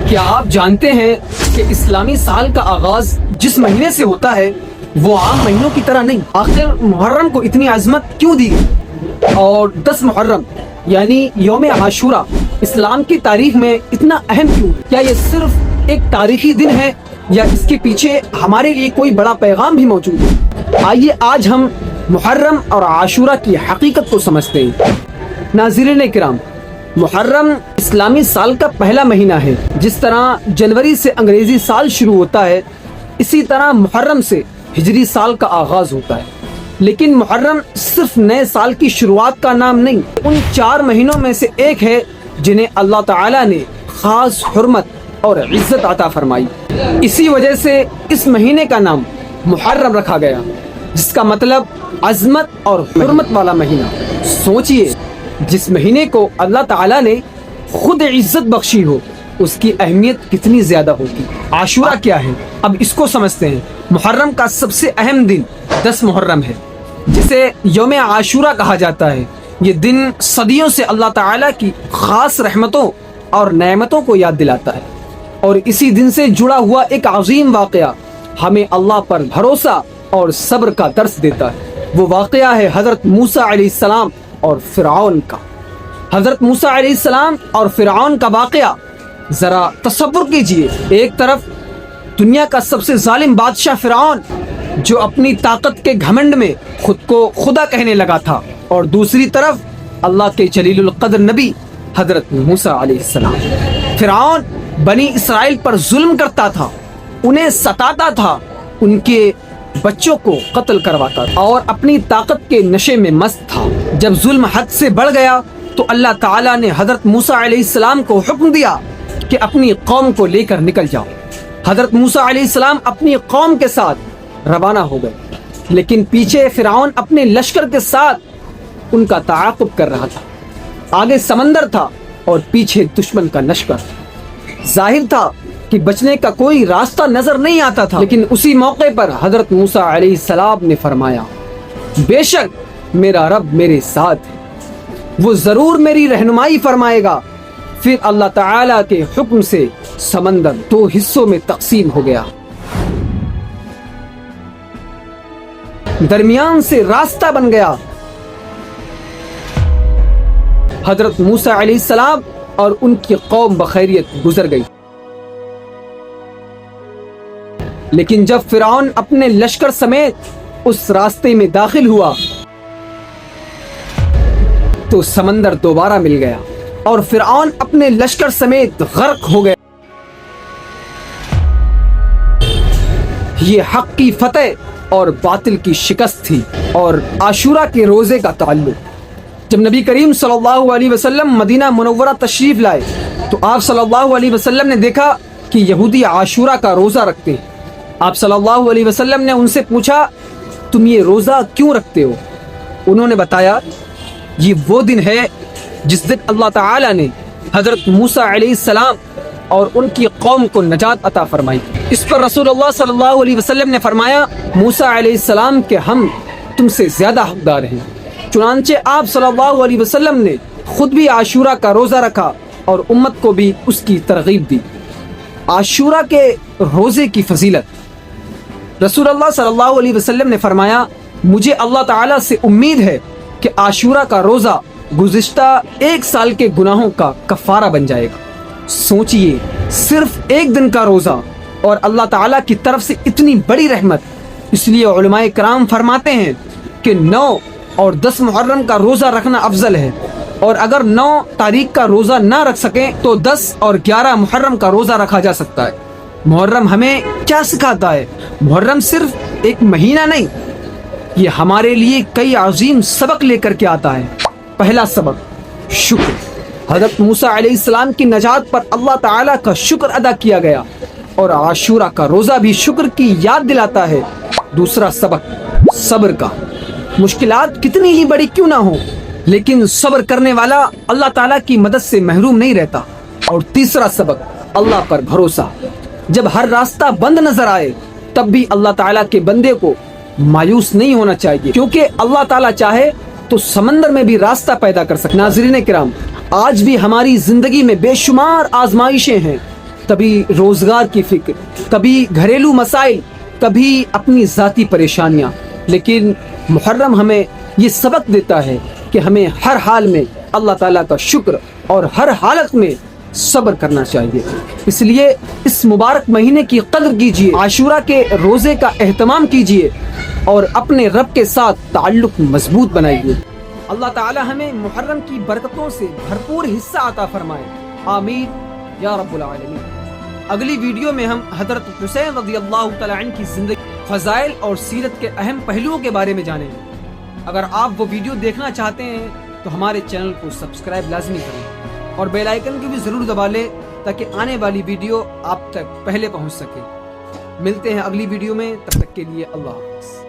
کیا آپ جانتے ہیں کہ اسلامی سال کا آغاز جس مہینے سے ہوتا ہے وہ عام مہینوں کی طرح نہیں؟ آخر محرم کو اتنی عظمت کیوں دی گئی؟ اور 10 محرم یعنی یوم عاشورہ اسلام کی تاریخ میں اتنا اہم کیوں؟ کیا یہ صرف ایک تاریخی دن ہے یا اس کے پیچھے ہمارے لیے کوئی بڑا پیغام بھی موجود ہے؟ آئیے آج ہم محرم اور عاشورہ کی حقیقت کو سمجھتے ہیں۔ ناظرین کرام، محرم اسلامی سال کا پہلا مہینہ ہے۔ جس طرح جنوری سے انگریزی سال شروع ہوتا ہے، اسی طرح محرم سے ہجری سال کا آغاز ہوتا ہے۔ لیکن محرم صرف نئے سال کی شروعات کا نام نہیں، ان 4 مہینوں میں سے ایک ہے جنہیں اللہ تعالیٰ نے خاص حرمت اور عزت عطا فرمائی۔ اسی وجہ سے اس مہینے کا نام محرم رکھا گیا، جس کا مطلب عظمت اور حرمت والا مہینہ۔ سوچئے، جس مہینے کو اللہ تعالیٰ نے خود عزت بخشی ہو، اس کی اہمیت کتنی زیادہ ہوگی۔ عاشورہ کیا ہے؟ اب اس کو سمجھتے ہیں۔ محرم کا سب سے اہم دن 10 محرم ہے، جسے یوم عاشورہ کہا جاتا ہے۔ یہ دن صدیوں سے اللہ تعالیٰ کی خاص رحمتوں اور نعمتوں کو یاد دلاتا ہے، اور اسی دن سے جڑا ہوا ایک عظیم واقعہ ہمیں اللہ پر بھروسہ اور صبر کا درس دیتا ہے۔ وہ واقعہ ہے حضرت موسیٰ علیہ السلام اور فرعون کا۔ حضرت موسیٰ علیہ السلام اور فرعون کا واقعہ ذرا تصور کیجئے۔ ایک طرف دنیا کا سب سے ظالم بادشاہ فرعون، جو اپنی طاقت کے گھمنڈ میں خود کو خدا کہنے لگا تھا، اور دوسری طرف اللہ کے جلیل القدر نبی حضرت موسیٰ علیہ السلام۔ فرعون بنی اسرائیل پر ظلم کرتا تھا، انہیں ستاتا تھا، ان کے بچوں کو قتل کرواتا تھا، اور اپنی طاقت کے نشے میں مست تھا۔ جب ظلم حد سے بڑھ گیا تو اللہ تعالیٰ نے حضرت موسیٰ علیہ السلام کو حکم دیا کہ اپنی قوم کو لے کر نکل جاؤ۔ حضرت موسیٰ علیہ السلام اپنی قوم کے ساتھ روانہ ہو گئے، لیکن پیچھے فرعون اپنے لشکر کے ساتھ ان کا تعاقب کر رہا تھا۔ آگے سمندر تھا اور پیچھے دشمن کا لشکر۔ ظاہر تھا کہ بچنے کا کوئی راستہ نظر نہیں آتا تھا، لیکن اسی موقع پر حضرت موسیٰ علیہ السلام نے فرمایا، بے شک میرا رب میرے ساتھ ہے، وہ ضرور میری رہنمائی فرمائے گا۔ پھر اللہ تعالیٰ کے حکم سے سمندر 2 حصوں میں تقسیم ہو گیا، درمیان سے راستہ بن گیا۔ حضرت موسیٰ علیہ السلام اور ان کی قوم بخیریت گزر گئی۔ لیکن جب فرعون اپنے لشکر سمیت اس راستے میں داخل ہوا تو سمندر دوبارہ مل گیا اور فرعون اپنے لشکر سمیت غرق ہو گیا۔ یہ حق کی فتح اور باطل کی شکست تھی۔ اور عاشورہ کے روزے کا تعلق، جب نبی کریم صلی اللہ علیہ وسلم مدینہ منورہ تشریف لائے تو آپ صلی اللہ علیہ وسلم نے دیکھا کہ یہودی عاشورہ کا روزہ رکھتے ہیں۔ آپ صلی اللہ علیہ وسلم نے ان سے پوچھا، تم یہ روزہ کیوں رکھتے ہو؟ انہوں نے بتایا، یہ وہ دن ہے جس دن اللہ تعالیٰ نے حضرت موسیٰ علیہ السلام اور ان کی قوم کو نجات عطا فرمائی۔ اس پر رسول اللہ صلی اللہ علیہ وسلم نے فرمایا، موسیٰ علیہ السلام کہ ہم تم سے زیادہ حقدار ہیں۔ چنانچہ آپ صلی اللہ علیہ وسلم نے خود بھی عاشورہ کا روزہ رکھا اور امت کو بھی اس کی ترغیب دی۔ عاشورہ کے روزے کی فضیلت، رسول اللہ صلی اللہ علیہ وسلم نے فرمایا، مجھے اللہ تعالیٰ سے امید ہے کہ عاشورہ کا روزہ گزشتہ 1 سال کے گناہوں کا کفارہ بن جائے گا۔ سوچئے، صرف 1 دن کا روزہ اور اللہ تعالیٰ کی طرف سے اتنی بڑی رحمت۔ اس لیے علماء کرام فرماتے ہیں کہ 9 اور 10 محرم کا روزہ رکھنا افضل ہے، اور اگر 9 تاریخ کا روزہ نہ رکھ سکیں تو 10 اور 11 محرم کا روزہ رکھا جا سکتا ہے۔ محرم ہمیں کیا سکھاتا ہے؟ محرم صرف ایک مہینہ نہیں، یہ ہمارے لیے کئی عظیم سبق لے کر کے آتا ہے۔ پہلا سبق، شکر۔ حضرت موسیٰ علیہ السلام کی نجات پر اللہ تعالیٰ کا شکر ادا کیا گیا، اور عاشورہ کا روزہ بھی شکر کی یاد دلاتا ہے۔ دوسرا سبق، صبر کا۔ مشکلات کتنی ہی بڑی کیوں نہ ہو، لیکن صبر کرنے والا اللہ تعالیٰ کی مدد سے محروم نہیں رہتا۔ اور تیسرا سبق، اللہ پر بھروسہ۔ جب ہر راستہ بند نظر آئے تب بھی اللہ تعالیٰ کے بندے کو مایوس نہیں ہونا چاہیے، کیونکہ اللہ تعالیٰ چاہے تو سمندر میں بھی راستہ پیدا کر سکتے۔ ناظرین کرام، آج بھی ہماری زندگی میں بے شمار آزمائشیں ہیں، کبھی روزگار کی فکر، کبھی گھریلو مسائل، کبھی اپنی ذاتی پریشانیاں، لیکن محرم ہمیں یہ سبق دیتا ہے کہ ہمیں ہر حال میں اللہ تعالیٰ کا شکر اور ہر حالت میں صبر کرنا چاہیے۔ اس لیے اس مبارک مہینے کی قدر کیجیے، عاشورہ کے روزے کا اہتمام کیجیے اور اپنے رب کے ساتھ تعلق مضبوط بنائیے۔ اللہ تعالیٰ ہمیں محرم کی برکتوں سے بھرپور حصہ عطا فرمائے، آمین یا رب العالمین۔ اگلی ویڈیو میں ہم حضرت حسین رضی اللہ تعالیٰ عنہ کی زندگی، فضائل اور سیرت کے اہم پہلوؤں کے بارے میں جانیں گے۔ اگر آپ وہ ویڈیو دیکھنا چاہتے ہیں تو ہمارے چینل کو سبسکرائب لازمی کریں اور بیل آئیکن کو بھی ضرور دبا لیں تاکہ آنے والی ویڈیو آپ تک پہلے پہنچ سکے۔ ملتے ہیں اگلی ویڈیو میں، تب تک کے لیے اللہ حافظ۔